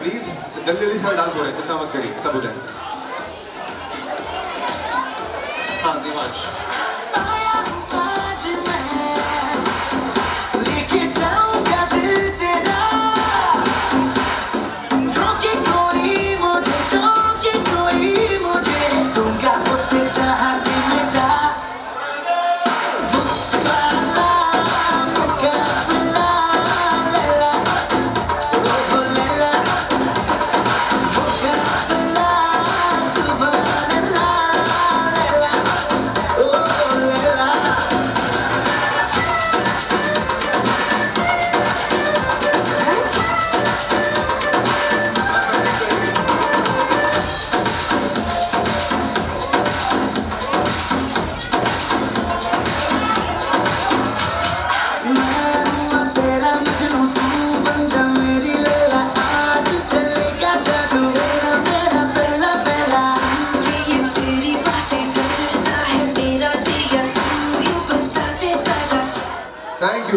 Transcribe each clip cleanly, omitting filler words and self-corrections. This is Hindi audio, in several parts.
प्लीज जल्दी जल्दी सारे डांस हो रहे हैं, चिंता मत करिए, सब हो जाए। हाँ Divansh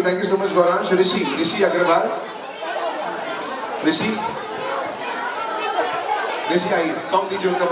thank you so much Gauransh. Rishi Agarwal, Rishi आइए, सॉन्ग दीजिए उनका।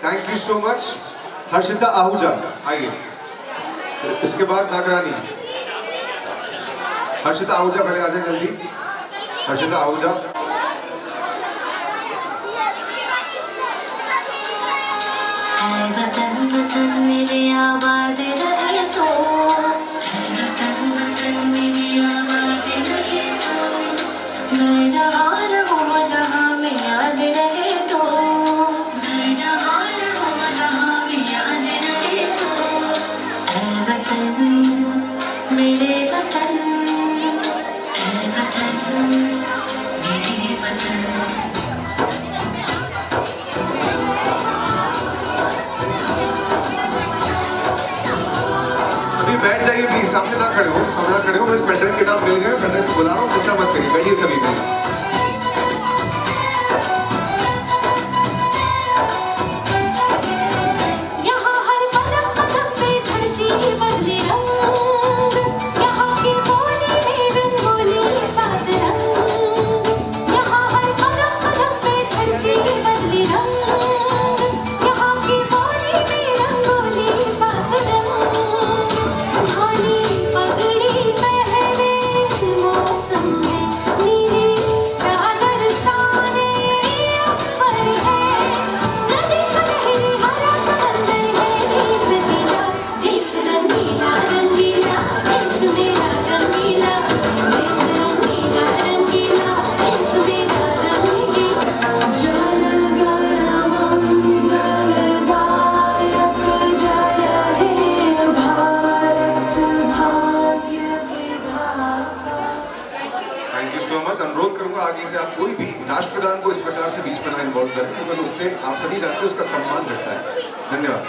Thank you so much. Harshita Ahuja आइए, इसके बाद नागरानी। हर्षिता आहूजा पहले आ जाए जल्दी। हर्षिता आहूजा, वतन वतन मेरे आबाद रहे तो, वतन वतन मेरे आबाद रहे तो, मैं जहाँ रहूँ जहाँ में याद रहे तो, मैं जहाँ रहूँ जहाँ में याद रहे तो, ऐ वतन मेरे वतन, ऐ वतन मेरे वतन। बैठ जाइए प्लीज, सामने ना खड़े हो, सामने ना खड़े हो। मैं पेंडेंट के नाम मिल गए, पेंडेंट से बुला रहा हूँ, चिंता मत करिए, बैठिए सभी प्लीज। अनुरोध करूंगा आगे से आप कोई भी राष्ट्रगान को इस प्रकार से बीच में ना इन्वॉल्व करें, क्योंकि उससे आप सभी जानते हैं उसका सम्मान रहता है। धन्यवाद।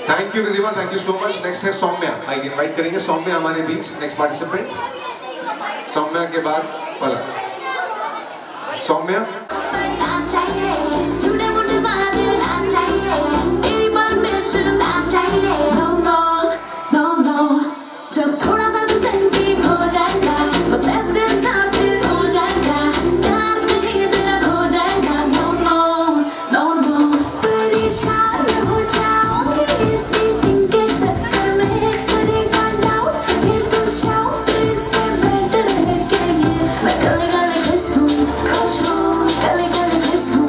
Thank you Ridhima, thank you so much. Next है सौम्या, आई इनवाइट करेंगे सौम्या हमारे बीच, नेक्स्ट पार्टिसिपेंट। सौम्या के बाद पलक। सौम्या जब थोड़ा सा तू सेंटी हो जाएगा, possessive सा फिर हो जाएगा, काम कहीं तेरा खो जाएगा। No no no no, परेशान हो जाऊंगी इस मीटिंग के चक्कर में, करेगा डाउट फिर तू शाउट, इससे बेटर है कि ये मैं गले गले खुश हूँ, गले गले खुश हूँ,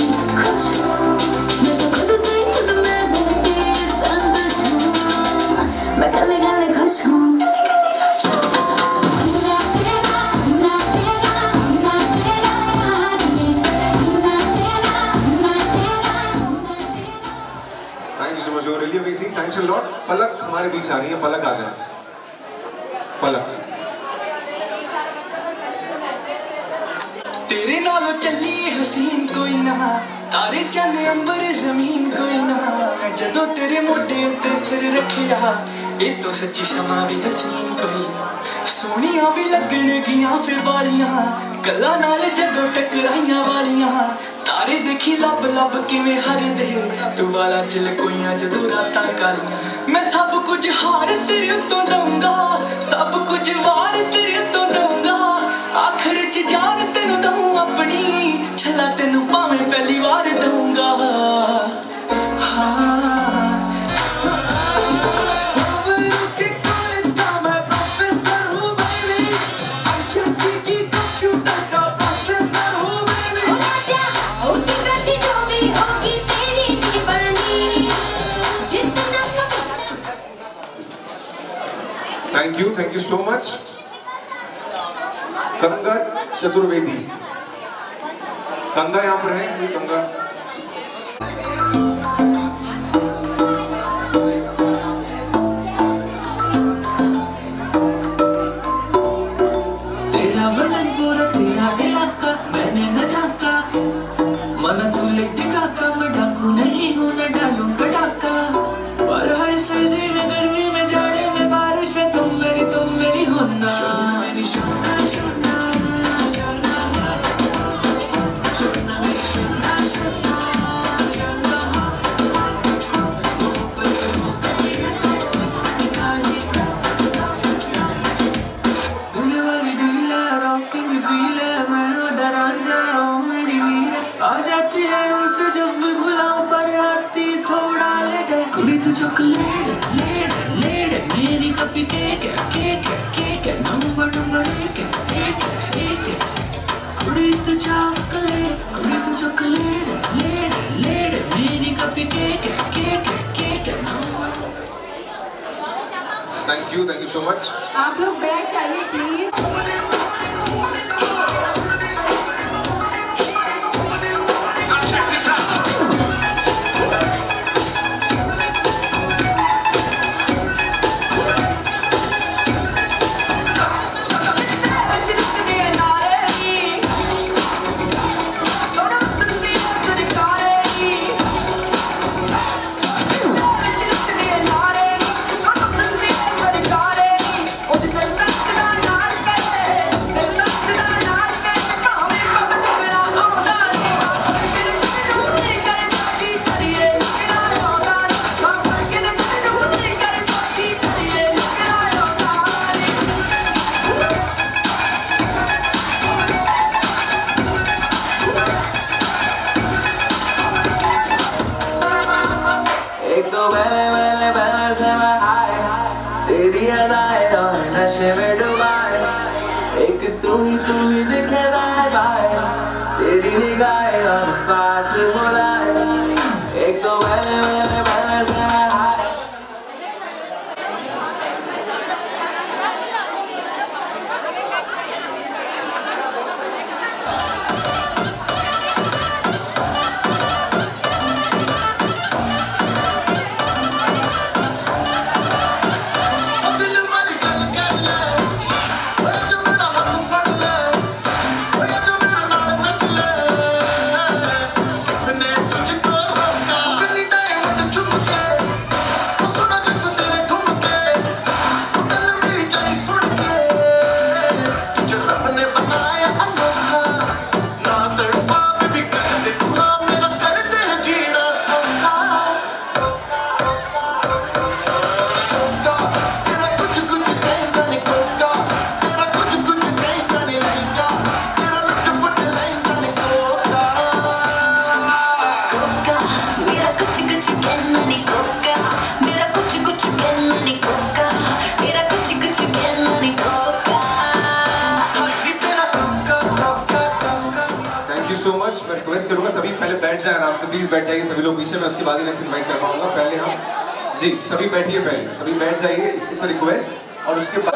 मैं तो खुद से खुद में रहती संतुष्ट हूँ, मैं गले गले खुश हूँ। really amazing, thanks a lot। पलक हमारे बीच आ रही है, पलक आ जाए। पलक तेरे नालों चली हसीन कोई ना, तारे चंद अंबर जमीन कोई ना, मैं जदों तेरे मोटे उत्ते सिर रखिया, ये तो सच्ची समा भी हसीन कोई ना। सोनिया भी लगन गियां फिर वालियां, गल्लां नाल जदों टकराइयां वालियां, तारे देखी लब लब किवें हरदे, तू वाला चिल कोइयां जदों रातां कालियां। मैं सब कुछ हार तेरे उत्तों दूंगा, सब कुछ वार तेरे उत्तों दूंगा, आखिर च जान तेनू दूं अपनी, छला तेनू भावें पहली बार दूंगा। हाँ thank you so much. Ganga Chaturvedi, Ganga यहाँ पर है, ये गंगा। तेरा बदन पूरा तेरा इलाका, मैंने न झांका, मन तू लिटिका का, मैं डाकू नहीं हूँ न डालूं पटाखा, पर हर सर्दी में गर्मी में जाड़े में बारिश में तुम मेरी होना, मेरी शोना शोना शोना शोना मेरी शोना शोना शोना, ऊपर हो गई है निकाली डूले वाली डील है, रॉकिंग फील है, मैं उधर आ जाऊँ मेरी हीर आ जाती है उसे जब भी बुलाऊं, पर आती थोड़ा लेट है। कुड़ी तू चॉकलेट लेट लेट, मेरी कपी केक केक नंबर एक कुड़ी तू चॉकलेट लेट लेट, मेरी कपी cake number. Thank you so much. आप लोग बैठ जाइए प्लीज। तेरी अदाएं और नशे में डुबाए, एक तू ही दिखे दाएं बाएं, तेरी निगाहें और पास बुलाए, एक तो पहले से मैं आए। दिल वाली गल कर ले, जो मेरा हाथ फड़ मच। मैं रिक्वेस्ट करूंगा सभी पहले बैठ जाए आराम से, प्लीज बैठ जाइए सभी लोग पीछे, मैं उसके बाद ही नेक्स्ट इनवाइट कर पाऊंगा। पहले हम जी सभी बैठिए, पहले सभी बैठ जाइए, इट्स अ रिक्वेस्ट। और उसके बाद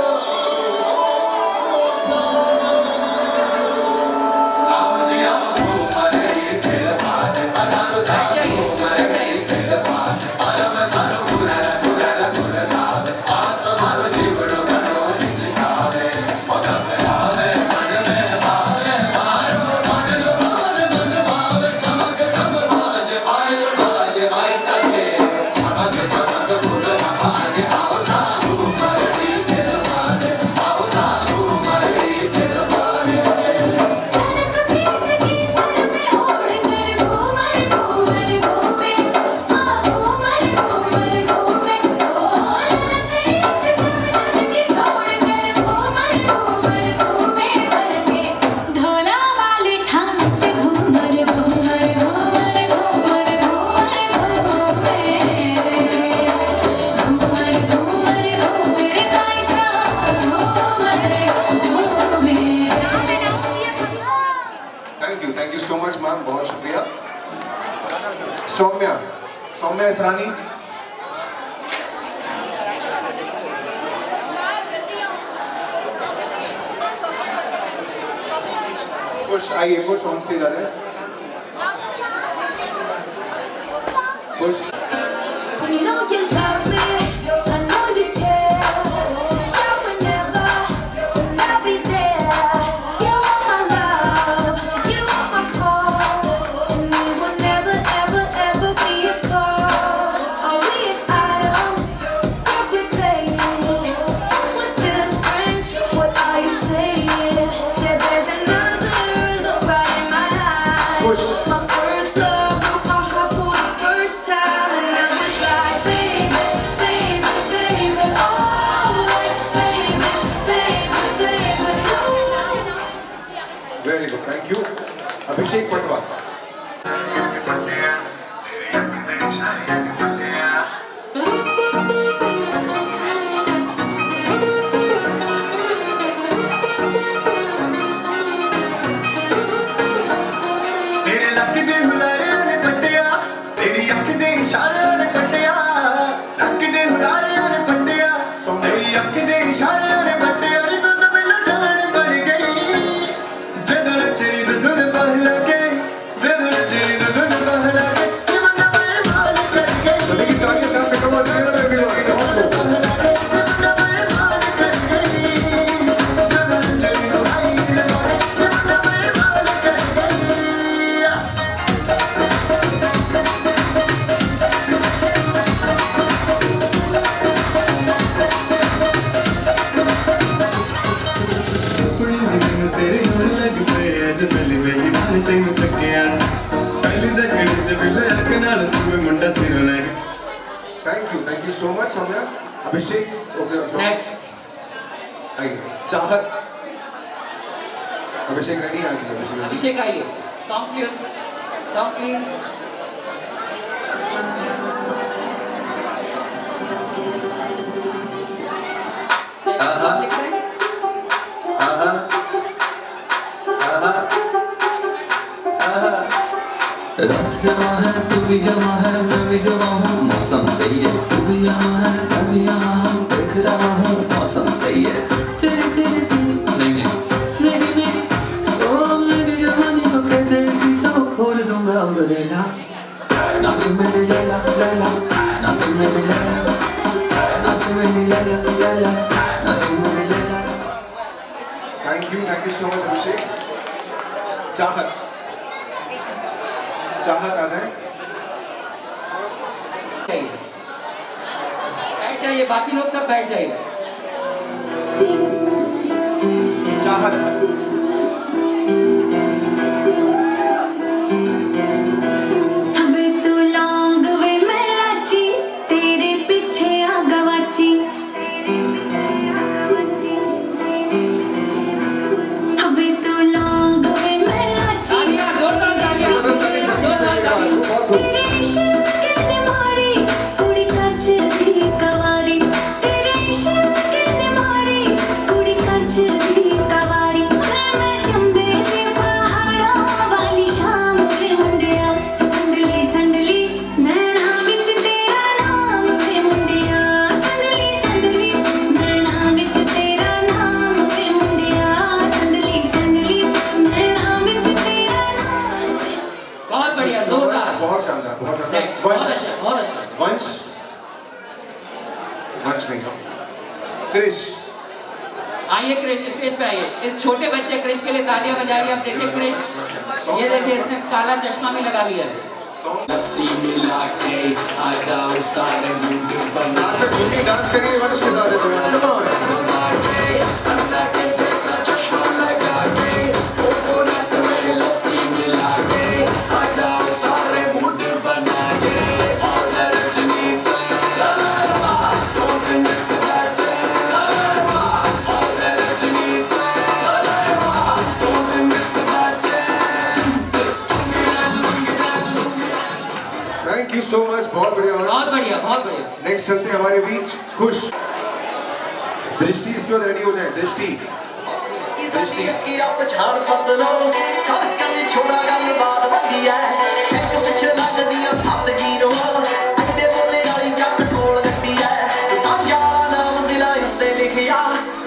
thank you so much ma'am, बहुत शुक्रिया। सौम्या इसरानी, खुश आइए, खुश ऑन स्टेज आ जाए, खुश। I know you love me, I know you care. Show whenever, and I'll be there. You are my love, you are my call, and we will never, ever, ever be apart. Are we an item? What we're playing? We're just friends. What are you saying? Said there's another look right in my eyes. My first love broke my heart for the first time, and I was like, baby, baby, baby, oh, like, baby, baby, baby, no. Very good, thank you. Abhishek Patwa, तेरे लक दे हुलारियां ने पट्टिया, तेरी अख दे इशारियां ने पट्टिया, लक दे हुलारियां ने पट्टिया, तेरी अख दे इशारियां ने पट्टिया, नी तू तो मेरा जान बन गई। जदों नचरी तो सुन पहला के, जदों नचरी तो सुन पहला के, ये बंदा मैं मार कर गई। लेकिन ताकि काम पे कमर दे रहा है वीडियो की बहुत लोग। Thank you so much Saumya. Abhishek, okay आइए। चाहत, अभिषेक रेडी आज, अभिषेक आइए, सॉन्ग प्लीज, सॉन्ग प्लीज। रात जमा है, तू भी जमा है, मैं भी जमा हूँ, मौसम सही है। तू भी यहाँ है, मैं भी यहाँ हूँ, देख रहा हूँ, मौसम सही है। तेरी तेरी तेरी, नहीं मेरी मेरी, ओ मेरी जवानी को कह देगी तो खोल दूंगा अम्ब्रेला। नाच मेरी लैला लैला, नाच मेरी लैला, नाच मेरी लैला लैला, नाच मेरी Laila. Thank you so much Abhishek. Chahat, Chahat आ जाए। बैठ जाइए, बाकी लोग सब बैठ जाइए। चाहत, वे तू लौंग वे मैं लाची, तेरे पीछे आ गवाची। वे तू लौंग वे मैं लाची, तालियां, जोरदार तालियां, जोरदार तालियां। तेरे इश्क ने मारी कुड़ी कच दी कवारी, तेरे इश्क ने मारी कुड़ी कच दी कवारी। इस छोटे बच्चे क्रिश के लिए तालियां बजाइए। अब देखिए क्रिश, ये देखिए इसने काला चश्मा भी लगा लिया है। साथ में झूमी डांस करिए वर्ष के साथ थैंक यू सो मच, बहुत बढ़िया बहुत बढ़िया, बहुत बढ़िया। नेक्स्ट चलते हैं हमारे बीच खुश दृष्टि, इसके बाद रेडी हो जाए। दृष्टि की आप झाड़ बदलो सर्कल छोड़ा गलबात वड्डी है एक पिछे लग दिया 7 जीरो एडे बोले वाली जट ठोल गड्डी है सांझा नाम दिला उत्ते लिखिया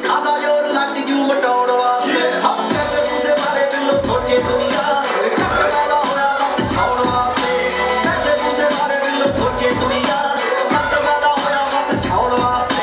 खासा जोर लग जू मटाउण वास्ते हम कैसे तुसे बारे बिल्लो सोचे दुनिया जट पैदा होया बस छाउण वास्ते कैसे तुसे बारे बिल्लो सोचे दुनिया जट पैदा होया बस छाउण वास्ते।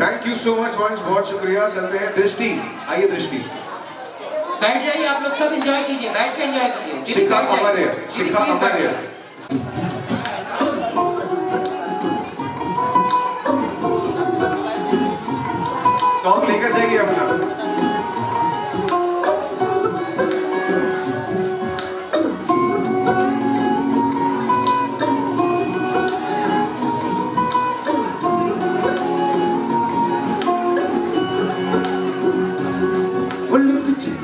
थैंक यू सो मच वंश, बहुत शुक्रिया। चलते हैं दृष्टि, आइए दृष्टि। बैठ जाइए आप लोग, सब एंजॉय कीजिए, बैठ के एंजॉय कीजिए। दीदी शिखा बैठ जाइए। अमर्य, दीदी शिखा प्लीज बैठ अमर्य। जाइए। सॉन्ग लेकर जाइए अपना।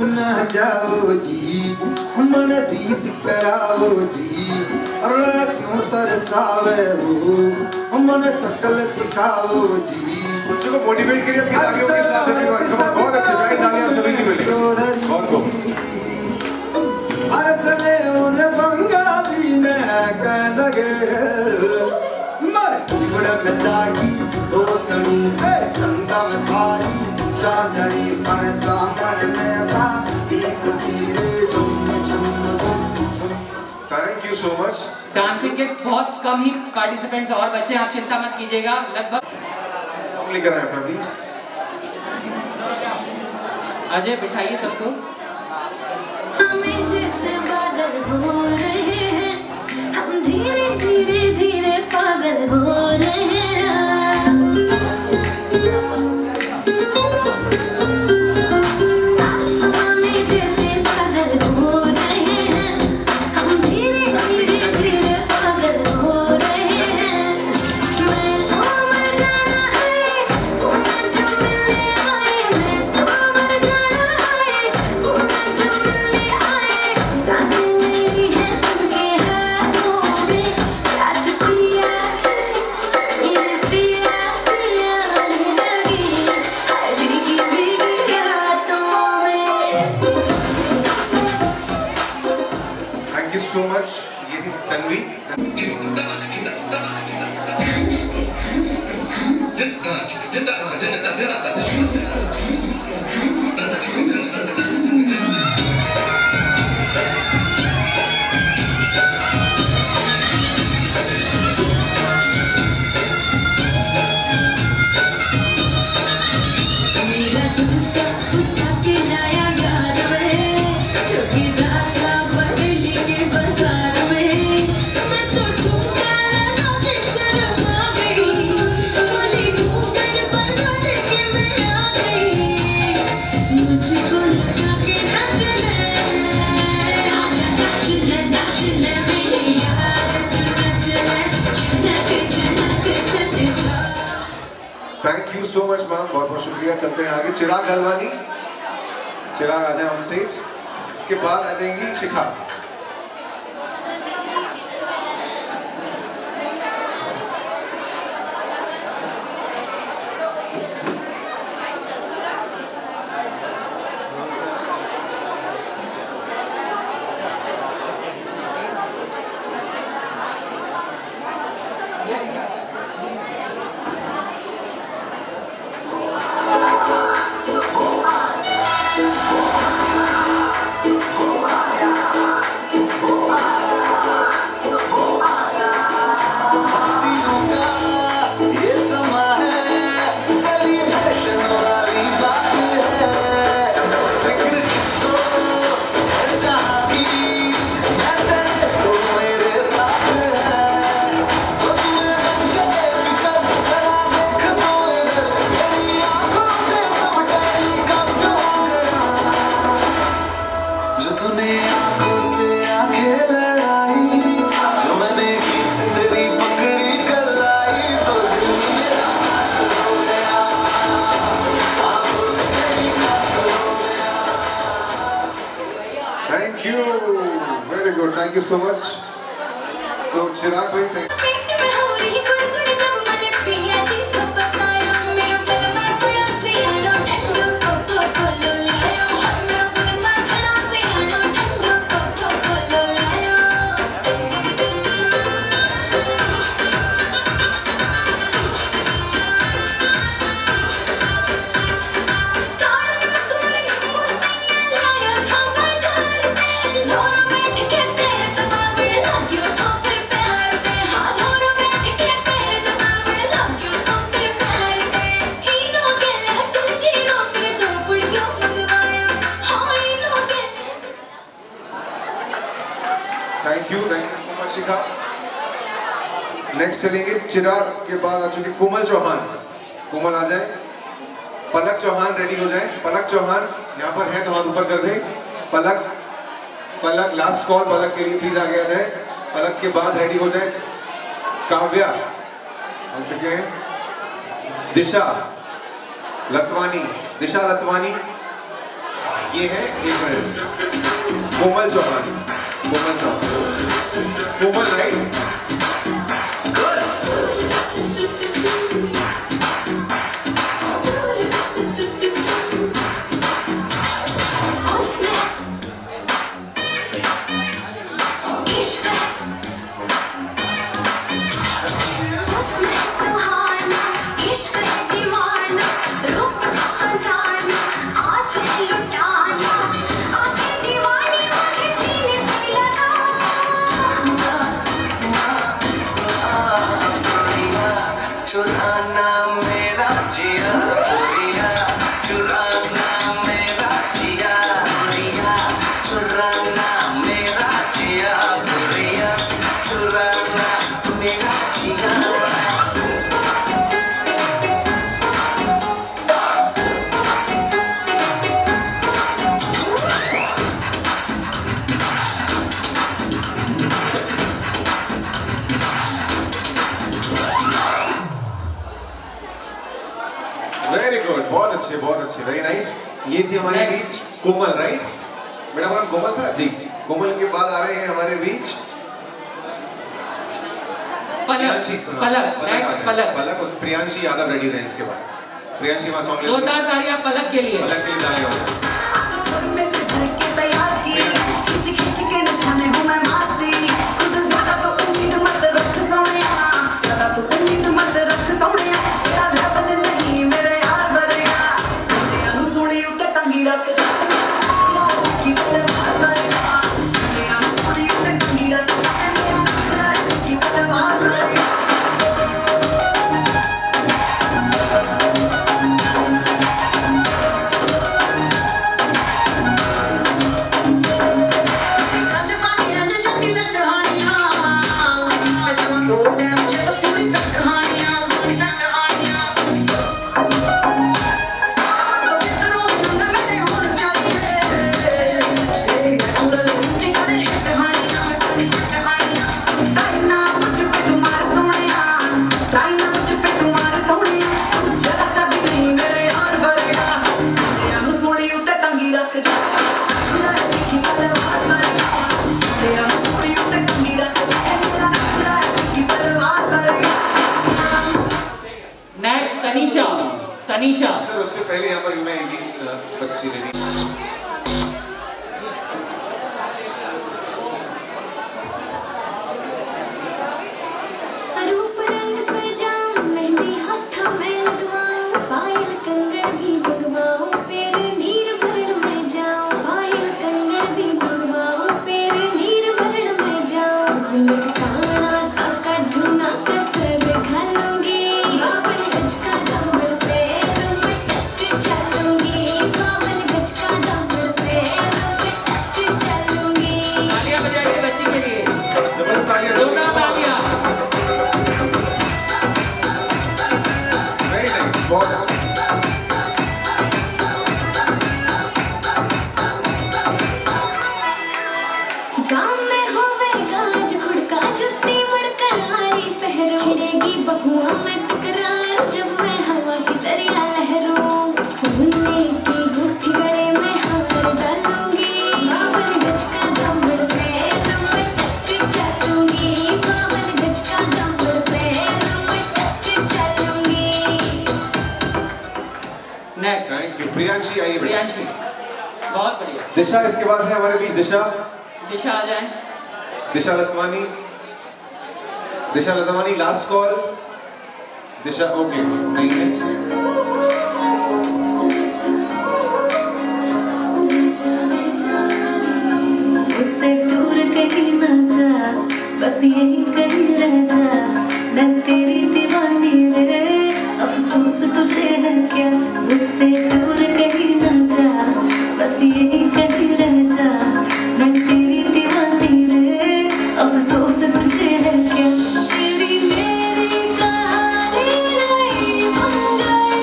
ना जाओ जी मन प्रीत कराओ जी अरे क्यों तरसावे हो मन सकल दिखाओ जी। बच्चों को मोटिवेट करिए अपनी तालियों के साथ। बहुत अच्छे गाइस, तालियां सभी की मिले। बहुत खूब। अरे चले उन बंगाली में कह लगे मर गुड़ में जागी दो कणी चंदा में भारी चांदनी पर दामन में भाभी खुशी रे झुम झुम झुम। Thank you so much. Dancing के बहुत कम ही पार्टिसिपेंट्स और बच्चे, आप चिंता मत कीजिएगा। लगभग सॉन्ग लेकर आए अपना प्लीज। अजय बिठाइए सबको। हमें जैसे बादल हो रहे हैं, हम धीरे धीरे धीरे पागल हो रहे हैं। आसमां में जैसे बादल हो रहे हैं, हम धीरे धीरे धीरे पागल हो रहे हैं। मैं तो मर जाना है, वो ना जो मिलने आए। मैं तो मर जाना है, वो ना जो मिलने आए। सांसें मेरी हैं उनके हाथों में, याद पिया मेरे पिया पिया आने लगी हाय भीगी भीगी रातों में। Thank you so much. ये थी तन्वी। मेरा झुमका उठा के लाया यार में, चौकी रात बदली के बाजार में। मैं तो झुमका लगा के शर्मा गई, बोली घूम कर बना दे बहुत शुक्रिया। चलते हैं आगे। चिराग गलवानी, चिराग आ जाए ऑन स्टेज। उसके बाद आ जाएंगी Shikha. Thank you so much. तो चिराग भाई thank you so much Shikha. Next चलेंगे चिराग के बाद आ चुके कोमल चौहान। कोमल आ जाए। पलक चौहान रेडी हो जाए। पलक चौहान यहाँ पर है तो हाथ ऊपर कर दें। पलक, पलक लास्ट कॉल पलक के लिए प्लीज आगे आ जाए। पलक के बाद रेडी हो जाए काव्या आ चुके हैं। दिशा लतवानी, दिशा लतवानी ये है। एक मिनट। कोमल चौहान, कोमल चौहान, कोमल राइट। वेरी गुड, बहुत अच्छे, बहुत अच्छे, वेरी नाइस। ये थी हमारे बीच कोमल राइट। मेरा नाम कोमल था जी। कोमल के बाद आ रहे हैं हमारे बीच पलक, पलक, नेक्स्ट पलक, पलक और प्रियांशी यादव रेडी रहे इसके बाद। प्रियांशी मां सॉन्ग जोरदार तालियां पलक के लिए। पलक के लिए तालियां हो जाए। पहले यहाँ पर मैं एक बच्ची ले ली। रूप रंग सजाऊं, मेहंदी हाथों में लगवाऊं, पायल कंगन भी बनवाऊं, फिर नीर भरण में जाऊं, पायल कंगन भी बनवाऊं, फिर नीर भरण में जाऊं, घूंघट काना साका ढूंढा कसर घालूंगी, बावन गज का दामन पे रमटक चलूंगी, बावन गज का दामन पे रमटक चलूंगी। तालियां बजाइए बच्ची के लिए, जबरदस्त तालियां। जोरदार तालियां। Very nice, बहुत। गाँव में होवेगा आज खुड़का जुत्ती मड़कड़ाई पहरो, छिड़ेगी बहुआ में तकरार जब मैं हवा की दरिया लहरूं, सोने की गुट्ठी गले में हार डालूंगी, बावन गज का दामन पे रमटक चलूंगी, बावन गज का दामन पे रमटक चलूंगी। Next thank you. प्रियांशी आइए बेटा। प्रियांशी, बहुत बढ़िया। दिशा इसके बाद है हमारे बीच। दिशा, दिशा आ जाए। दिशा लतवानी, दिशा लतवानी लास्ट कॉल। दिशा ओके आइए। मुझसे दूर कहीं ना जा, बस यही कहीं रह जा, मैं तेरी दीवानी रे, अफसोस तुझे है क्या, मुझसे दूर कहीं ना जा, बस यही कहीं रह जा, मैं तेरी दीवानी रे, अफसोस तुझे है क्या, तेरी मेरी कहानी नहीं बन गई,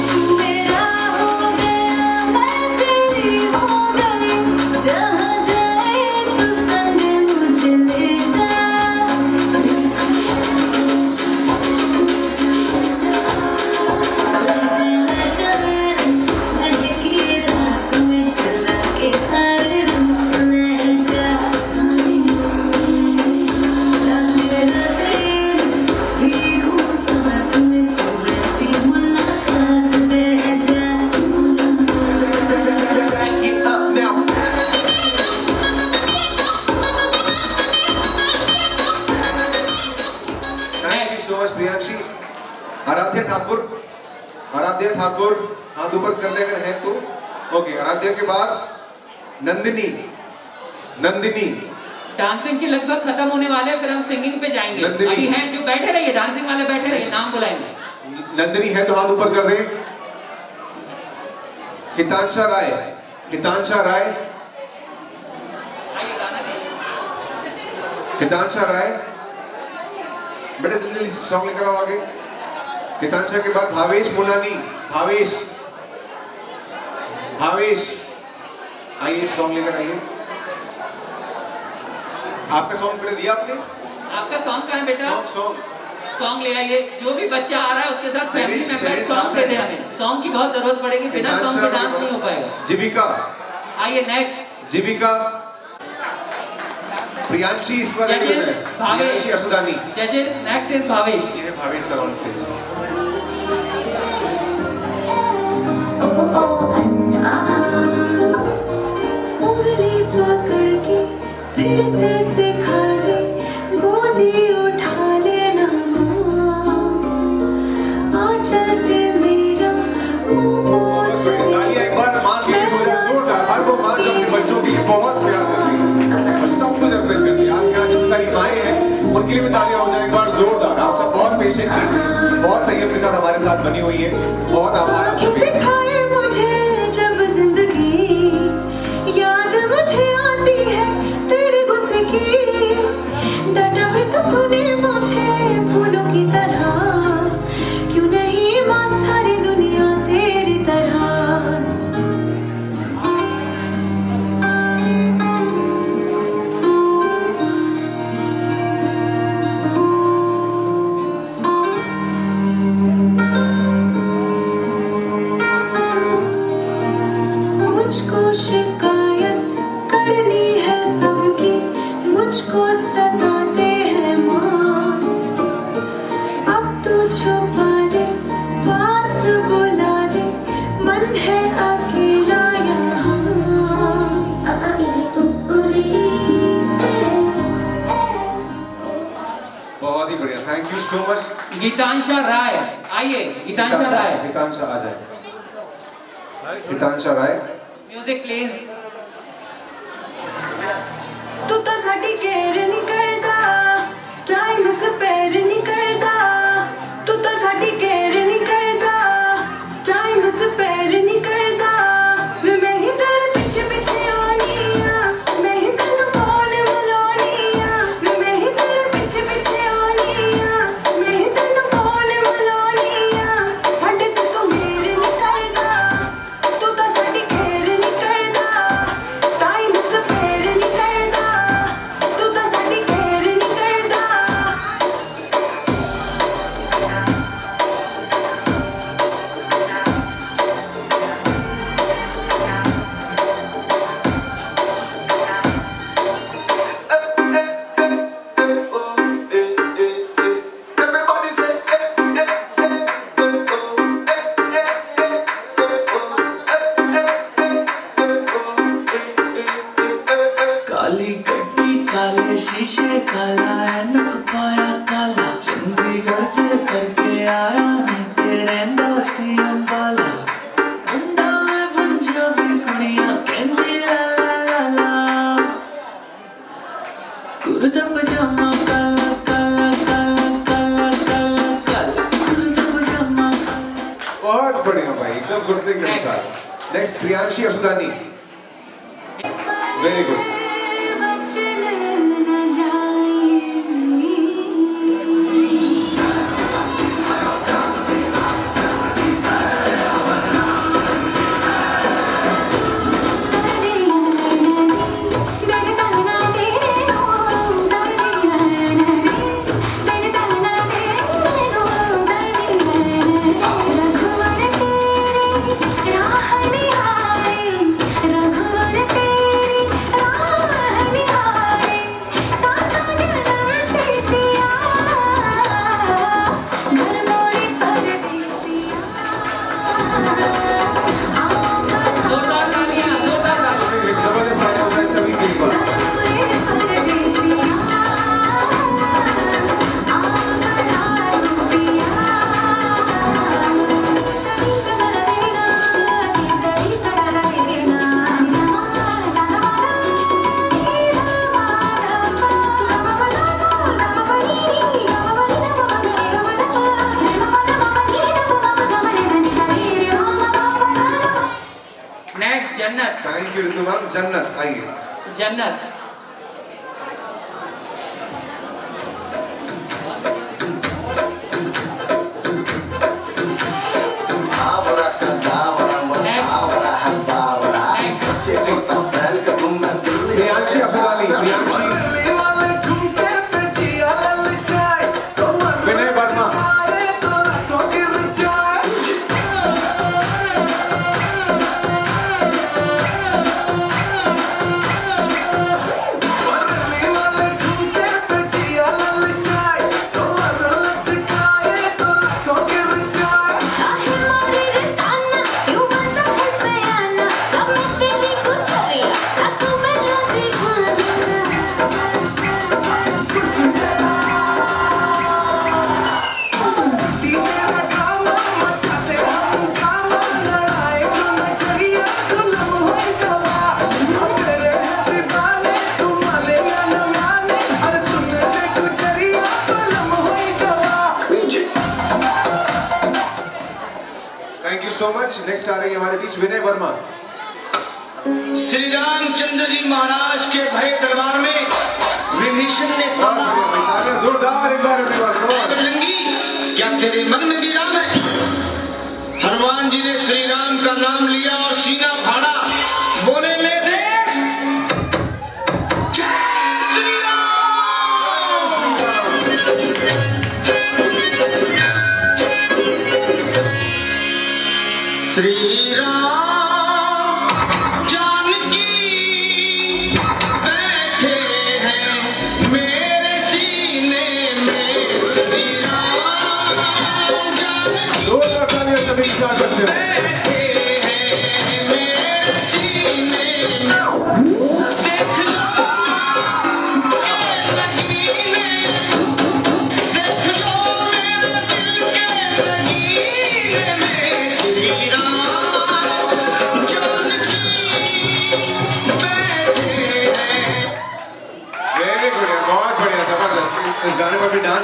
तू मेरा हो गया, मैं तेरी हो गई, जहाँ जाए तू संग मुझे ले जा, ले जा, ले जा, ले जा, ले जा, ले जा, रहेगी रात में चला के सारे रूप ले जा, सारे रूप ले जा, राते राते भीगू साथ में तू ऐसी मुलाकात दे जा, thank you so much Priyanshi. Aaradhya Thakur, Aaradhya Thakur हाथ ऊपर कर ले अगर है तो। ओके, आराध्या के बाद नंदिनी। नंदिनी डांसिंग की लगभग खत्म होने वाले हैं, फिर हम सिंगिंग पे जाएंगे। नंदिनी। अभी हैं जो बैठे रहिए, डांसिंग वाले बैठे रहिए, नाम बुलाएंगे। नंदिनी है तो हाथ ऊपर कर रहे। हितांशा राय, हितांशा राय, आइए गाना दीजिए। हितांशा राय बेटे जल्दी जल्दी सॉन्ग लेकर आओ आगे। हितांशा के बाद भावेश मुलानी। भावेश, भावेश आइए सॉन्ग लेकर आइए। आपका सॉन्ग बेटे दिया आपने? आपका सॉन्ग कहाँ है बेटा? सॉन्ग सॉन्ग सॉन्ग ले आइए। जो भी बच्चा आ रहा है उसके साथ फैमिली मेरे मेंबर साथ सॉन्ग दे दे है। हमें। सॉन्ग की बहुत जरूरत पड़ेगी, बिना सॉन्ग के डांस नहीं हो पाएगा। जीविका, आइए नेक्स्ट। जीविका, प्रियांशी इस बार रेडी हो जजेस जाए। भावेश, प्रियांशी असुदानी। जजेस नेक्स्ट इज भावेश। ये है भावेश सर ऑन स्टेज। उंगली पकड़ के फिर से सिखा दे, गोदी उठा लेना आंचल से मेरा मुंह पोंछ दे। तालियां एक बार माँ के लिए हो जाए जोरदार। हर वो माँ जो अपने बच्चों के लिए बहुत प्यार करती है और सब कुछ अर्पित करती है। आज यहाँ जितनी सारी माएँ हैं उनके लिए भी तालियां हो जाए एक बार जोरदार। आप सब बहुत पेशेंट हैं, बहुत संयम के साथ हमारे साथ बनी हुई है। बहुत आभार आप सभी। दिखाए मुझे जब जिंदगी, याद मुझे आती है तेरे गुस्से की, डांटा भी तो तूने मुझे फूलों की तरह, क्यों नहीं माँ सारी दुनिया तेरी तरह। मुझको शिकायत करनी है सबकी, मुझको सताते हैं माँ, अब तू छुपा दे पास बुला दे, मन सो मच। गीतांशा राय, आइए गीतांशा राय। गीतांशा आ जाए। गीतांशा राय। Music please. तू तो साडी केयर नहीं करदा, टाइम स्पेयर नहीं करदा। तू तो साडी केयर नहीं करदा, टाइम स्पेयर नहीं करदा। वे मैं ही तेरे पीछे पीछे आनी आ, मैं ही तेनू फोन मिलानी आ। वे मैं ही तेरे पीछे पीछे आनी आ, मैं ही तेनू फोन मिलानी आ। साडे ते तू मेरे नहीं करदा, तू तो साडी केयर नहीं करदा, टाइम स्पेयर नहीं करदा। तू तो साडी केयर नहीं करदा। Everybody say काली गड्डी काले शीशे काला ऐनक पाया काला चंडीगढ़ तेरे करके आया नहीं तेरे दोसी अंबाला मुंडा में पंजाबी कुड़ियां कहंदी ला ला ला ला कुर्ता पजामा काला काला काला काला काला काला कुर्ता पजामा बहुत बढ़िया भाई, एकदम कुर्ते के अनुसार। Next Priyanshi Asudani. Very good. बचन न जाए जोरदार तालियां, जोरदार तालियां। एक जबरदस्त आया हुआ है सभी के ऊपर। नेक्स्ट जन्नत, थैंक यू ऋतुमान। जन्नत आइए। जन्नत। आवरा कदावरा मसावरा हबावरा देखो तो पहल के तुम मैं दिल्ली प्रियांशी असुदानी। प्रियांशी। वाले झुमके पे जिया ललचाए विनय वर्मा। आए तो लाखों गिर जाए वाले झुमके पे जिया ललचाए ललचाए तो लाखों गिर जाए तेरा काम मचाते हम काम लड़ाई जो नजरिया जो लम्हे गवा तेरे हैं दीवाने तू माने या न माने अरे सुन ले गुजरिया तो लम्हे गवा thank you so much. Next आ रही है हमारे बीच विनय वर्मा। श्री रामचंद्र जी महाराज के भय दरबार में विभीषण ने बहुत बढ़िया भाई, तालियां जोरदार एक बार everyone, come on। बजरंगी, क्या तेरे मन में भी राम है? हनुमान जी ने श्री राम का नाम लिया और सीना फाड़ा, बोले ले दे जय श्री राम। श्री राम जानकी बैठे हैं मेरे सीने में। श्री राम जानकी जोरदार तालियां सभी के साथ बजते हुए। बैठे हैं मेरे सीने में। देख लो ये नगरी में, देख लो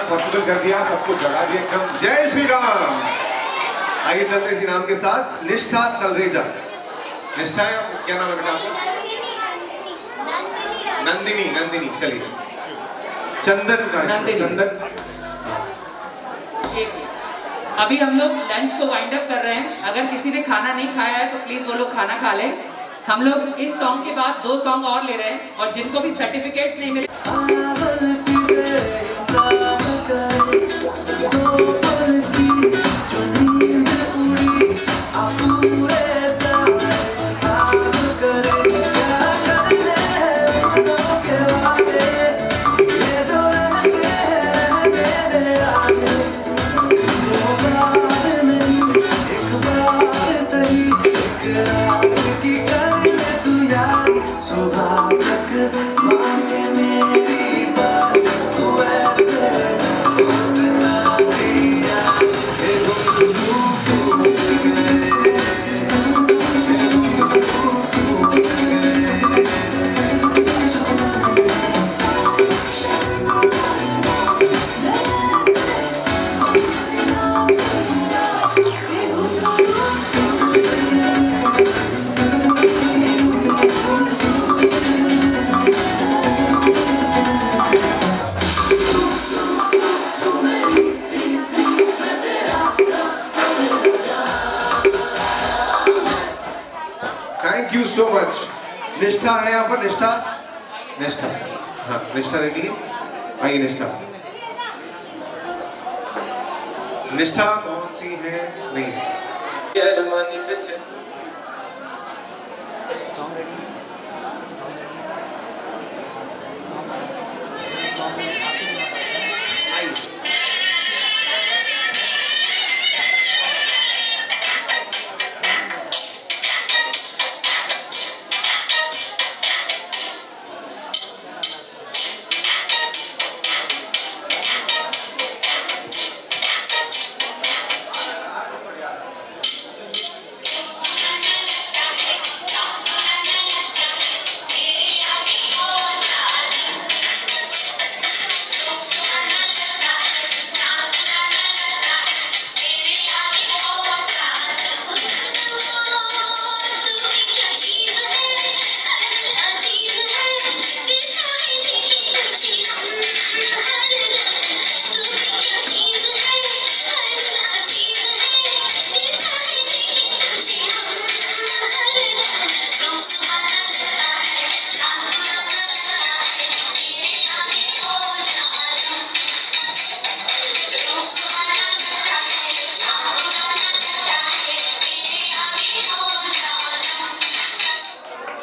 पॉसिबल कर दिया, सबको जगा दिया एकदम। जय श्री राम। आइए चलते इसी नाम के साथ, निष्ठा तलरेजा। निष्ठा है, क्या नाम है बेटा आपका? नंदिनी। नंदिनी, चलिए। चंदन का है, चंदन। अभी हम लोग लंच को वाइंड अप कर रहे हैं। अगर किसी ने खाना नहीं खाया है तो प्लीज वो लोग खाना खा लें। हम लोग इस सॉन्ग के बाद 2 सॉन्ग और ले रहे हैं, और जिनको भी सर्टिफिकेट्स नहीं मिले सो मच। निष्ठा है यहाँ पर, निष्ठा। निष्ठा, हाँ निष्ठा रेडी है। आइए निष्ठा। निष्ठा कौन सी है? नहीं है।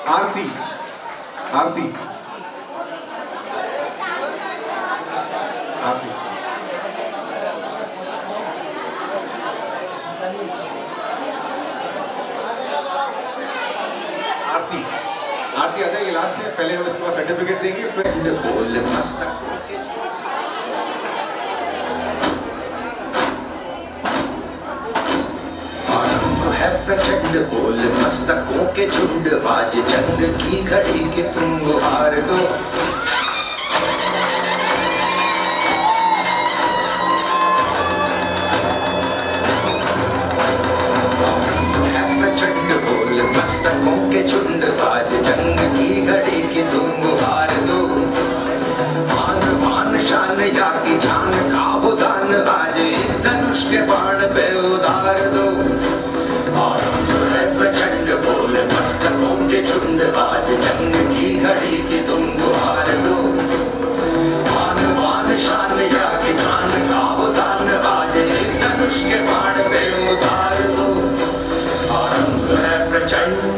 आरती। आरती। आरती। आरती। आरती आ जाइए, लास्ट है। पहले हम इसके बाद सर्टिफिकेट देंगे, फिर बोल मस्तक है प्रचंड, बोल मस्तकों के झुंड, आज जंग की घड़ी के तुम गुहार दो। है प्रचंड, बोल मस्तकों के झुंड, आज जंग की घड़ी के तुम गुहार दो। मान मान शान या की जान का हो दान, आज एक धनुष के बाण पे उतार दो। प्रचंड, बोल मस्तकों के झुंड, आज जंग की घड़ी की तुम गुहार दो। मान मान शान या के जान का हो दान, आज एक धनुष के बाण पे उतार दो। आरंभ है प्रचंड।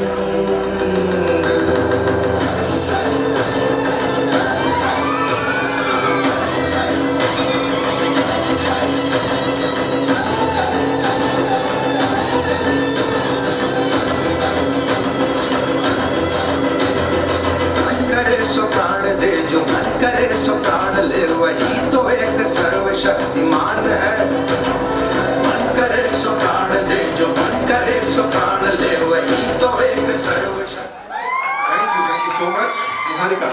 करे सो प्राण ले, वही तो एक सर्वशक्तिमान है। मन करे सो प्राण दे, जो मन करे सो प्राण ले, वही तो एक सर्वशक्ति। Thank you so much. Niharika.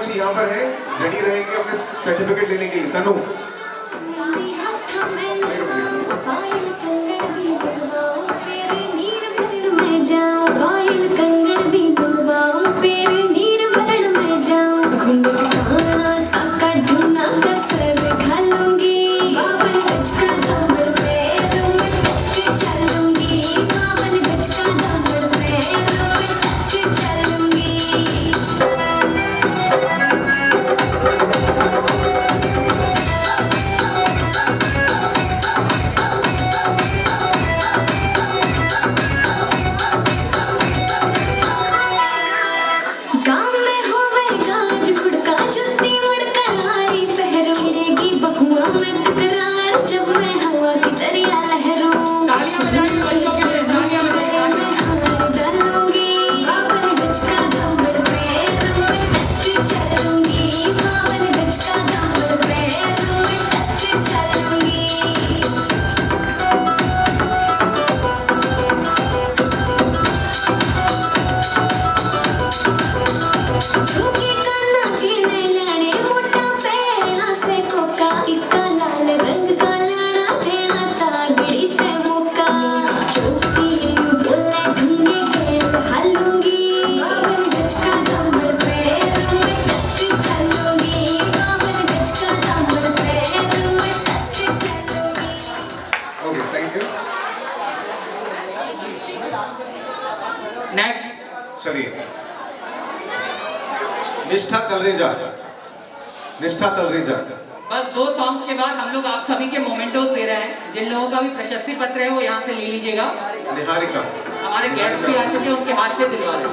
बच्ची यहाँ पर है, रेडी रहेंगे अपने सर्टिफिकेट लेने के लिए। तनु मेहंदी हाथा में लगाऊं, पायल कंगन भी बनवाऊं, फिर नीर भरण में जाऊं, पायल कंगन भी बनवाऊं, फिर नीर भरण में जाऊं, घुंघट काना साका ढूंढना कसर घालूंगी, बावन गज का दामन पैरों में टक चलूंगी, बावन गज का दामन पैरों में टक चलूंगी। गाँव में होवे गाज खुड़का जुत्ती मड़कड़ाई पहरो, छिड़ेगी बहुआ में तकरार जब मैं हवा की दरिया लहरों, मैं हार डालूंगी, बावन गज का दामन पैरों में टक चलूंगी, बावन गज का दामन पैरों में टक चलूंगी। झुकी काना की ने लाने मोटा पैरना से कोका, इक्का लाल रंग का लाना देना तागड़ी ते मौका, चोटी बोले ढूंगे गेल हालूंगी, बावन गज का दामन पैरों में टक चलूंगी, बावन गज का दामन पैरों में टक चलूंगी। Okay, thank you. नेक्स्ट चलिए, निष्ठा तलरेजा, निष्ठा तलरेजा। बस 2 सॉन्ग्स के बाद हम लोग आप सभी के मोमेंटोस दे रहे हैं। जिन लोगों का भी प्रशस्ति पत्र है वो यहाँ से ले लीजिएगा। निहारिका हमारे गेस्ट भी आ चुके हैं, उनके हाथ से दिलवा दें।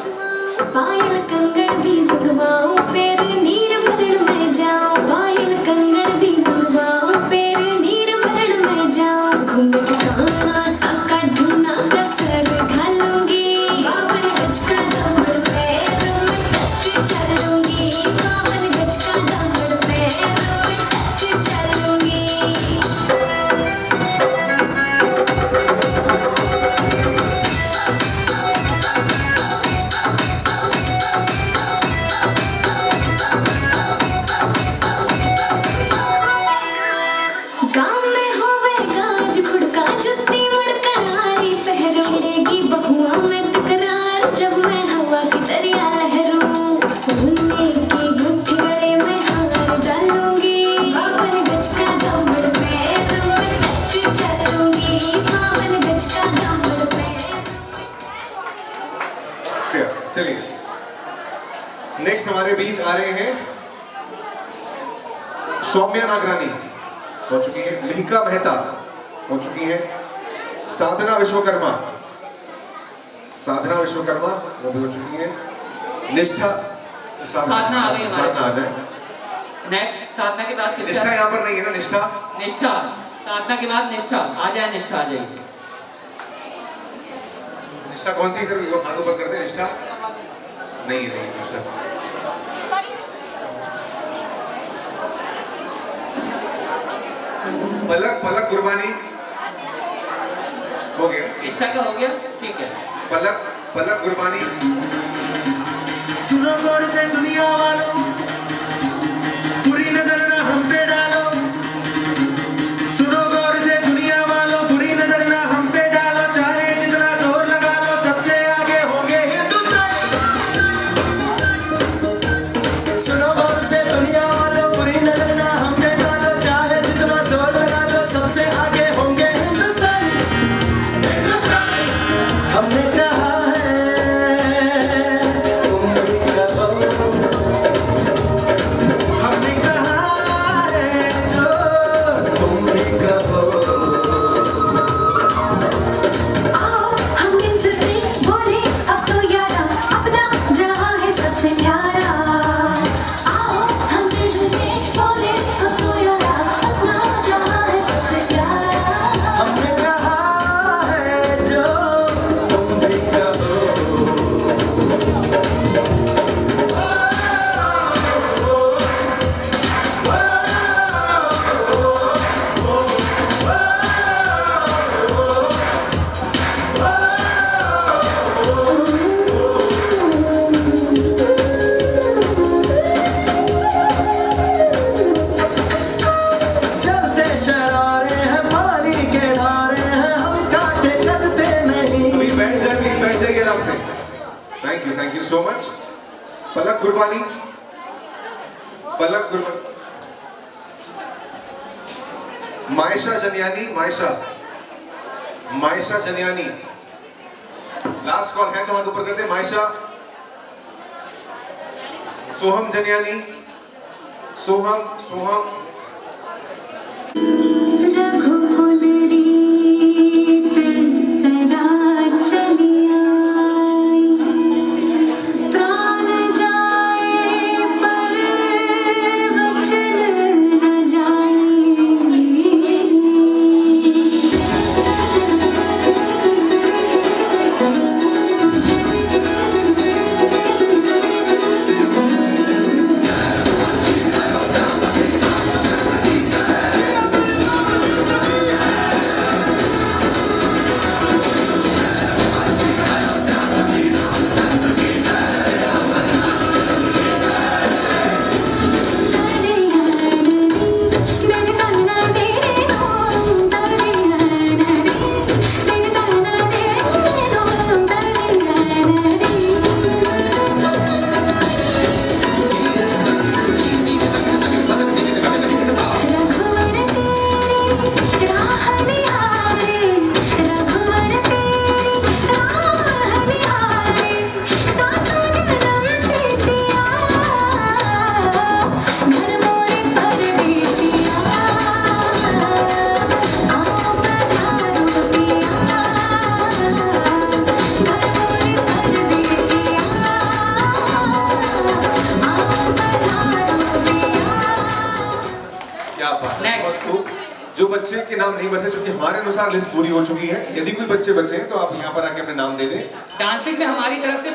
पायल कंगन भी बनवाऊं, फिर नीर भरण में जाऊं, पायल कंगन भी बनवाऊं, फिर नीर भरण में जाऊं, घुंघट काना साका ढूंढना कसर घालूंगी, बावन गज का दामन पैरों में टक चलूंगी, बावन गज का दामन पैरों में टक चलूंगी। गाँव में होवे गाज खुड़का जुत्ती मड़कड़ाई पहरो, छिड़ेगी बहुआ में तकरार जब मैं हवा की दरिया लहरों, सोने की गुट्ठी गले में हार डालूंगी, बावन गज का दामन पैरों में टक चलूंगी, बावन गज का दामन पैरों। चलिए, नेक्स्ट हमारे बीच आ रहे हैं सौम्या नागरानी हो चुकी है, मिहिका मेहता हो चुकी है, साधना विश्वकर्मा, साधना विश्वकर्मा वो भी हो चुकी है, निष्ठा साधना आ गई हमारे साधना आ जाए। नेक्स्ट साधना के बाद निष्ठा किसका? यहाँ पर नहीं है ना, निष्ठा निष्ठा। साधना के बाद निष्ठा आ जाए, निष्ठा आ जाइए। निष्ठा कौन सी सर, हाथ ऊपर करते हैं। निष्ठा नहीं है, नहीं निष्ठा। पलक, पलक गुरबानी हो गया, निष्ठा का हो गया, ठीक है। पलक, पलक गुरबानी। सुनो गौर से दुनिया वालों, बुरी नजर ना हम पे डालो, सुनो गौर से दुनिया वालों, बुरी नजर ना हम पे डालो, चाहे जितना जोर लगा लो, सबसे आगे होंगे हिंदुस्तान। सुनो गौर से दुनिया वालों, बुरी नजर ना हम पे डालो, चाहे जितना जोर लगा लो, सबसे आगे होंगे हिंदुस्तान। हमने कहा है तुम भी कहो, you so much. Palak Gurbani, Palak Gurbani, Maysha Janiyani, Maysha Janiyani, last call है तो हाथ ऊपर कर दे। मायशा, सोहम जनियानी, सोहम रघुकुल रीत सदा चली आई, प्राण जाए पर वचन न जाए। जो बच्चे के नाम नहीं बचे, चूंकि हमारे अनुसार लिस्ट पूरी हो चुकी है, यदि कोई बच्चे बचे हैं तो आप यहाँ पर आके अपने नाम दे दें। डांसिंग में हमारी तरफ से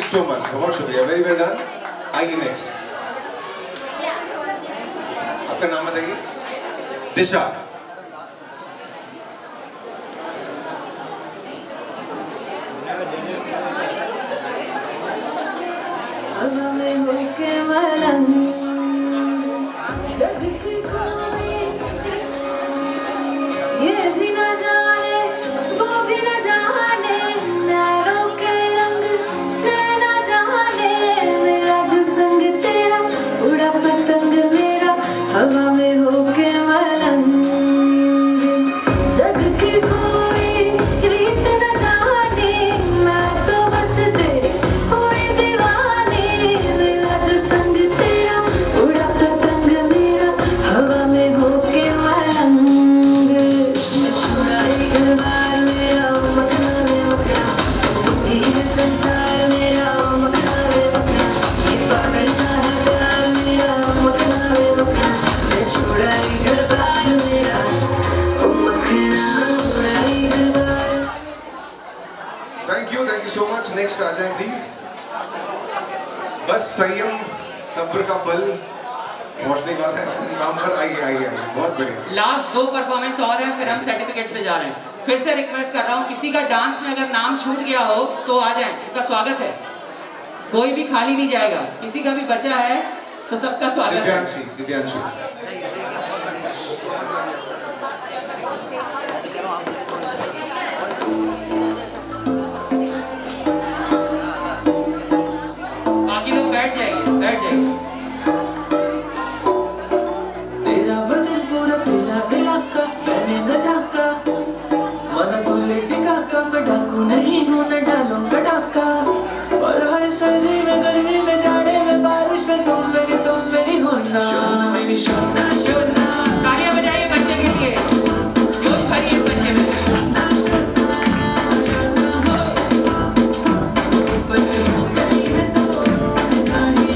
so much, बहुत शुक्रिया, very well done। आइए नेक्स्ट, आपका नाम बताइए। दिशा, हवा में होके मलंग जग की कोई ये भी न जाने वो भी न जाने, नैनों के रंग नैना जाने, मेरा जो संग तेरा उड़ा पतंग मेरा, हवा में होके मलंग जग की कोई रीत न जाने, मैं तो बस तेरे हुए दीवाने, मेरा जो संग तेरा उड़ा पतंग मेरा, हवा में होके मलंग। मैं छुड़ाई घर बार मेरा मखना में मखना, तू ही है संसार मेरा मखना में मखना, ये पागल सा है प्यार मेरा मखना में मखना, मैं छुड़ाई घर बार मेरा मखना, छुड़ाई घर बार। Thank you so much. Next आ जाए प्लीज। बस संयम सब्र का फल पहुंचने का है नाम पर। आइए, बहुत बढ़िया। लास्ट 2 परफॉर्मेंस और हैं, फिर हम सर्टिफिकेट्स पे जा रहे हैं। फिर से रिक्वेस्ट कर रहा हूँ, किसी का डांस में अगर नाम छूट गया हो तो आ जाएं, उनका स्वागत है, कोई भी खाली नहीं जाएगा। किसी का भी बचा है तो सबका स्वागत है। दिव्यांशी baby shona shona तालियां बजाइए बच्चे के लिए जोश भरिए बच्चे में बच्चों हो गई है तो कहीं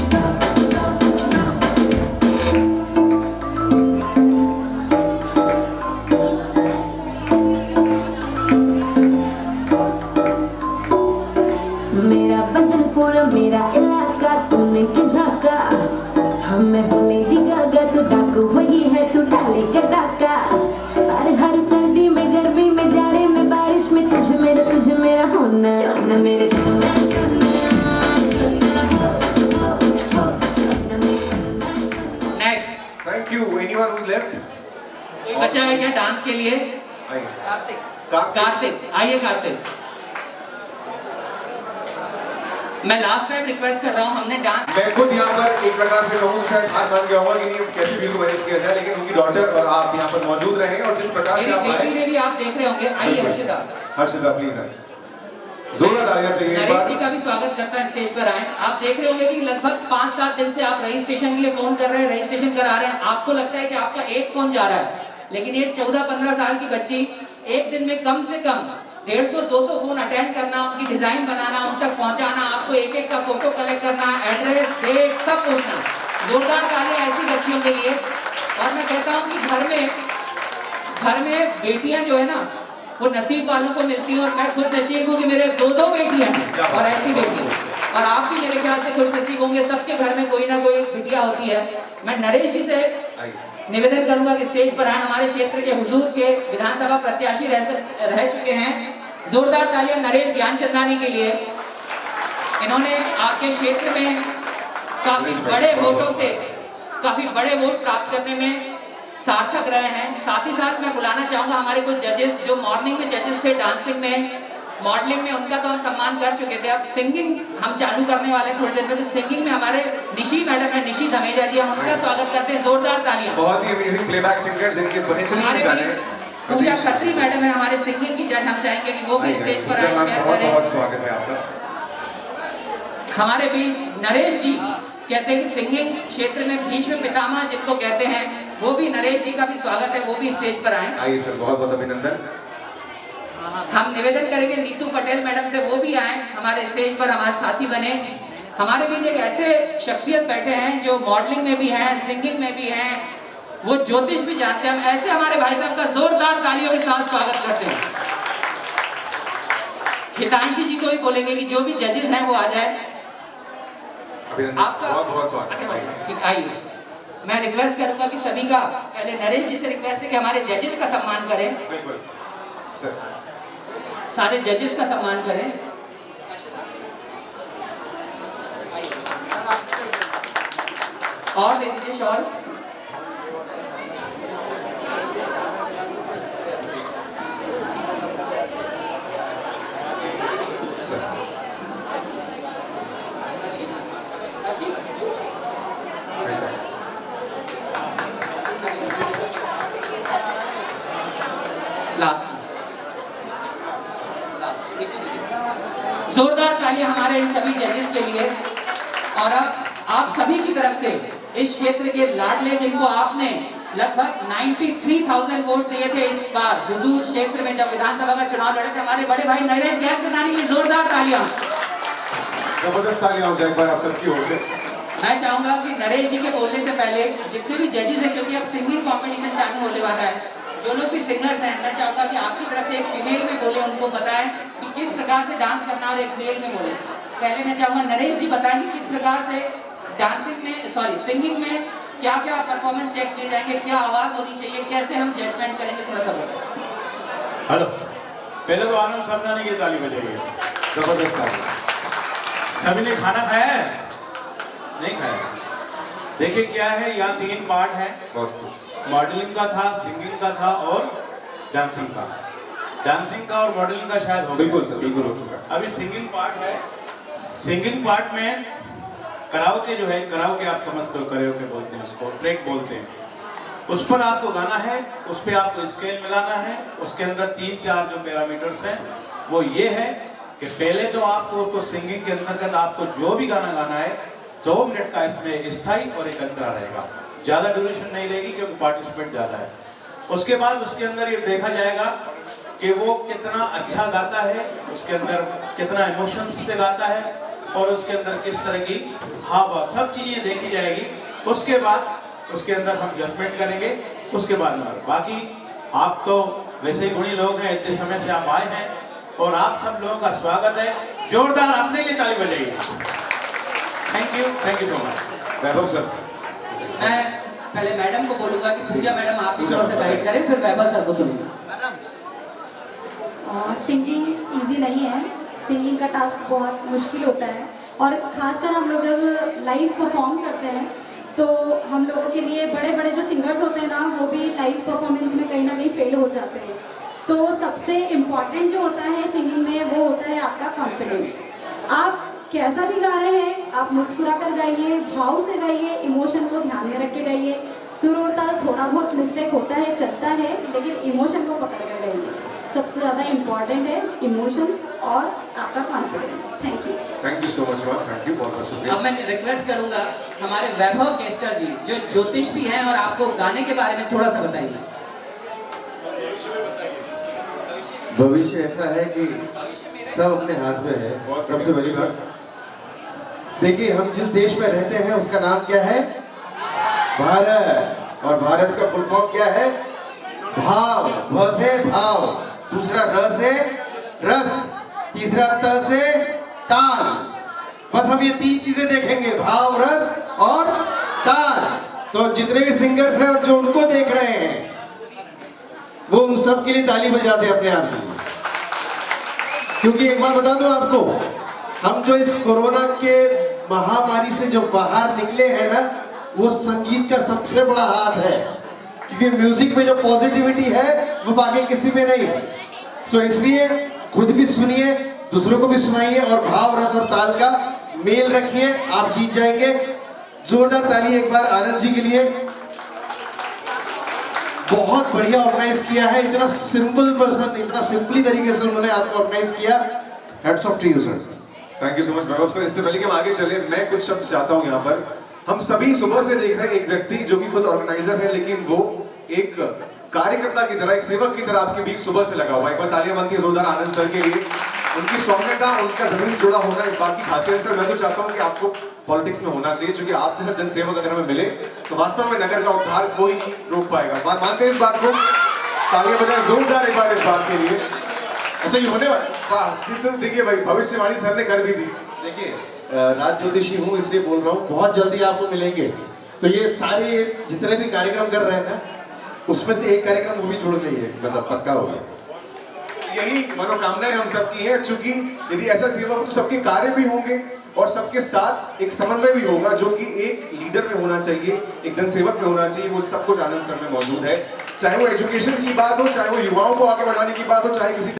मेरा बदन पूरा मेरा इलाका तूने के झाका हमें होने डिगागा तो डाकू वही है तू डालेगा डाका हर सर्दी में गर्मी में जाड़े में बारिश में तुझ मेरा होना सोना मेरे सोना सोना सोना हो मेरे सोना next Thank you. Anyone who's left? कोई बचा है क्या डांस के लिए आइए। कार्तिक कार्तिक। आइए कार्तिक मैं लास्ट टाइम रिक्वेस्ट कर रहा हूँ हमने डांस मैं खुद यहाँ पर एक प्रकार से कहूँ शायद हाथ मान गया होगा कि नहीं कैसे भी मैनेज किया जाए, लेकिन उनकी डॉटर और आप यहाँ पर मौजूद रहे और जिस प्रकार से मेरी आप बेटी आए। ने भी आप देख रहे होंगे आइए हर्षिता हर्षिता प्लीज आइए, जोरदार तालियां चाहिए एक नरेश बार। जी का भी स्वागत करता है स्टेज पर आए। आप देख रहे होंगे कि लगभग 5-7 दिन से आप रजिस्ट्रेशन के लिए फोन कर रहे हैं, रजिस्ट्रेशन करा रहे हैं। आपको लगता है कि आपका एक फोन जा रहा है, लेकिन ये 14-15 साल की बच्ची एक दिन में कम से कम 150-200 फोन अटेंड करना, उनकी डिजाइन बनाना, उन तक पहुंचाना, आपको एक एक का फोटो कलेक्ट करना, एड्रेस डेट सब पूछना। जोरदार तालियां ऐसी बच्चियों के लिए। और मैं कहता हूँ कि घर में बेटियां जो है ना वो नसीब वालों को मिलती हैं, और मैं खुद नसीब हूँ कि मेरे 2 बेटियां हैं और ऐसी बेटी, और आप भी मेरे ख्याल से खुश नसीब होंगे। सबके घर में कोई ना कोई बिटिया होती है। मैं नरेश जी से निवेदन करूंगा कि स्टेज पर आए। हमारे क्षेत्र के हुजूर के विधानसभा प्रत्याशी रह चुके हैं। जोरदार तालियां नरेश ज्ञानचंदानी के लिए। इन्होंने आपके क्षेत्र में काफी बड़े वोट प्राप्त करने में सार्थक रहे हैं। साथ ही साथ मैं बुलाना चाहूंगा हमारे कुछ जजेस जो मॉर्निंग में जजेस थे, डांसिंग में, मॉडलिंग में, उनका तो हम सम्मान कर चुके थे। अब सिंगिंग हम चालू करने वाले हैं थोड़ी देर में। तो सिंगिंग में हमारे निशी मैडम है, निशी धमेजा जी, हम उनका स्वागत करते हैं। जोरदार तालियां। बहुत ही अमेजिंग प्लेबैक सिंगर जिनके बेहतरीन हमारे गाने। बीच पूजा खत्री मैडम है हमारे सिंगिंग की जज, हम चाहेंगे कि वो भी स्टेज पर आए, शेयर करें। बहुत स्वागत है आपका। हमारे बीच नरेश जी, कहते हैं कि सिंगिंग क्षेत्र में बीच में पितामह जिनको कहते हैं, वो भी नरेश जी का भी स्वागत है, वो भी स्टेज पर आए। आइए सर, बहुत बहुत अभिनंदन। हम निवेदन करेंगे नीतू पटेल मैडम से, वो भी आए हमारे स्टेज पर, हमारे साथी बने। हमारे बीच एक ऐसे शख्सियत बैठे हैं जो मॉडलिंग में भी हैं, सिंगिंग में भी हैं, वो ज्योतिष भी जानते हैं। हम ऐसे हमारे भाई साहब का जोरदार तालियों के साथ स्वागत करते हैं। हितांशी जी को भी बोलेंगे कि जो भी जजेस हैं वो आ जाए। अभिनंदन, बहुत बहुत स्वागत। अच्छा भाई, ठीक, आइए। मैं रिक्वेस्ट करूंगा कि सभी का, पहले नरेश जी से रिक्वेस्ट है कि हमारे जजेस का सम्मान करें। बिल्कुल सर, सारे जजेस का सम्मान करें। और दे दीजिए शॉल। जोरदार तालियां हमारे इन सभी जजेस के लिए। और अब आप सभी की तरफ से इस क्षेत्र के लाडले जिनको आपने लगभग 93,000 वोट दिए थे इस बार हुजूर क्षेत्र में जब विधानसभा का चुनाव लड़े थे, हमारे बड़े भाई नरेश ज्ञानचंदानी की जोरदार तालियां। जबरदस्त तालियां हो जाए एक बार आप सबकी ओर से। मैं चाहूंगा कि नरेश जी के बोलने से पहले जितने भी जजेस हैं, क्योंकि अब सिंगिंग कंपटीशन चालू होने वाला है, जो लोग भी सिंगर्स हैं, मैं चाहूंगा कि आपकी तरफ से एक फीमेल में बोले, उनको बताएं कि किस प्रकार से डांस करना, और एक मेल में बोले। पहले मैं चाहूंगा नरेश जी बताएं कि किस प्रकार से डांसिंग में, सॉरी सिंगिंग में क्या क्या परफॉर्मेंस चेक किए जाएंगे, क्या आवाज होनी चाहिए, कैसे हम जजमेंट करेंगे, थोड़ा सा बताएं। हेलो, पहले तो आनंद समझाने की ताली बजाइए। जबरदस्त ताली। सभी ने खाना खाया है? नहीं खाया? देखिए क्या है, यहाँ 3 पार्ट है, मॉडलिंग का था, सिंगिंग का था और डांसिंग का। डांसिंग का और मॉडलिंग का शायद हो, बिल्कुल सर, बिल्कुल हो चुका है। अभी सिंगिंग पार्ट है। सिंगिंग पार्ट में कराओके जो है, कराओके आप समझते हो, कराओके बोलते हैं उसको, ट्रैक बोलते हैं, उस पर आपको गाना है, उस पर आपको स्केल मिलाना है। उसके अंदर 3-4 जो पैरामीटर्स हैं वो ये है कि पहले तो आपको सिंगिंग के अंतर्गत आपको जो भी गाना गाना है 2 मिनट का इसमें स्थाई और एक अंतरा रहेगा। ज़्यादा ड्यूरेशन नहीं रहेगी क्योंकि पार्टिसिपेंट ज़्यादा है। उसके बाद उसके अंदर ये देखा जाएगा कि वो कितना अच्छा गाता है, उसके अंदर कितना इमोशंस से गाता है और उसके अंदर किस तरह की हाव भाव, सब चीज़ें देखी जाएगी। उसके बाद उसके अंदर हम जजमेंट करेंगे। उसके बाद बाकी आप तो वैसे ही गुणी लोग हैं, इतने समय से आप आए हैं और आप सब लोगों का स्वागत है। जोरदार अपने लिए ताली बजाइए। Thank you so much. Vaibhav sir, मैं पहले मैडम को बोलूंगा कि पूजा मैडम आप भी थोड़ा सा गाइड करें, फिर वैभव सर को सुनेंगे। सिंगिंग इजी नहीं है, सिंगिंग का टास्क बहुत मुश्किल होता है और खासकर हम लोग जब लाइव परफॉर्म करते हैं तो हम लोगों के लिए बड़े बड़े जो सिंगर्स होते हैं ना, वो भी लाइव परफॉर्मेंस में कहीं ना कहीं फेल हो जाते हैं। तो सबसे इम्पॉर्टेंट जो होता है सिंगिंग में वो होता है आपका कॉन्फिडेंस। आप कैसा भी गा रहे हैं, आप मुस्कुरा कर गाइए, भाव से गाइए, इमोशन को ध्यान में रख के गाइए। सुर और ताल थोड़ा बहुत मिस्टेक होता है, चलता है, लेकिन इमोशन को पकड़ कर गाइए। सबसे ज़्यादा इम्पॉर्टेंट है इमोशंस और आपका confidence. Thank you so much ma'am, thank you, बहुत बहुत शुक्रिया। अब मैं रिक्वेस्ट करूंगा हमारे वैभव केसकर जी जो ज्योतिष भी हैं और आपको गाने के बारे में थोड़ा सा बताइए। भविष्य ऐसा है कि सब अपने हाथ में है। सबसे बड़ी बात देखिए, हम जिस देश में रहते हैं उसका नाम क्या है? भारत। और भारत का फुल फॉर्म क्या है? भाव। भ से भाव, दूसरा र से रस, तीसरा त से ताल। बस हम ये तीन चीजें देखेंगे, भाव, रस और ताल। तो जितने भी सिंगर्स हैं और जो उनको देख रहे हैं वो उन सब के लिए ताली बजा दे अपने आप में। क्योंकि एक बात बता दूं आपको, हम जो इस कोरोना के महामारी से जो बाहर निकले हैं ना, वो संगीत का सबसे बड़ा हाथ है। क्योंकि म्यूजिक में जो पॉजिटिविटी है वो बाकी किसी में नहीं है। सो इसलिए खुद भी सुनिए, दूसरों को भी सुनाइए और भाव, रस और ताल का मेल रखिए, आप जीत जाएंगे। जोरदार ताली एक बार आनंद जी के लिए। बहुत बढ़िया ऑर्गेनाइज किया है, इतना सिंपल पर्सन, इतना सिंपली तरीके से उन्होंने आपको ऑर्गेनाइज किया। Hats off to you sir. Thank you so much Vaibhav sir. इससे पहले कि हम आगे चले, मैं कुछ शब्द चाहता हूँ यहाँ पर। हम सभी सुबह से देख रहे हैं एक व्यक्ति जो कि खुद ऑर्गेनाइजर है, लेकिन वो एक कार्यकर्ता की तरह, एक सेवक की तरह आपके बीच सुबह से लगा हुआ है। एक बार तालियां बनती है जोरदार आनंद सर के लिए। उनकी सौम्यता, उनका जमीन जुड़ा होना इस बात की खासियत है। मैं तो चाहता हूँ कि आपको पॉलिटिक्स में होना चाहिए, क्योंकि आप जैसा जनसेवक अगर हमें मिले तो वास्तव में नगर का उद्धार कोई नहीं रोक पाएगा। मानते हैं इस बात को? तालियां बजाएं जोरदार एक बार इस बात के लिए। ऐसा ही होने वाला, देखिए भाई, भविष्यवाणी सर ने कर भी दी। देखिए, राज ज्योतिषी हूँ इसलिए बोल रहा हूँ, बहुत जल्दी आपको मिलेंगे। तो ये सारे जितने भी कार्यक्रम कर रहे हैं ना, उसमें से एक कार्यक्रम वो भी जुड़ गई है, मतलब पक्का हो गया। यही मनोकामनाएं हम सबकी हैं, चूंकि यदि ऐसा सेवक हो तो सबके कार्य भी होंगे और सबके साथ एक समन्वय भी होगा, जो कि एक लीडर में होना चाहिए, एक जनसेवक में होना चाहिए। वो सब कुछ आनंद सर में मौजूद है। चाहे वो एजुकेशन की बात हो, चाहे वो युवाओं को आगे बढ़ाने की बात हो, चाहे किसी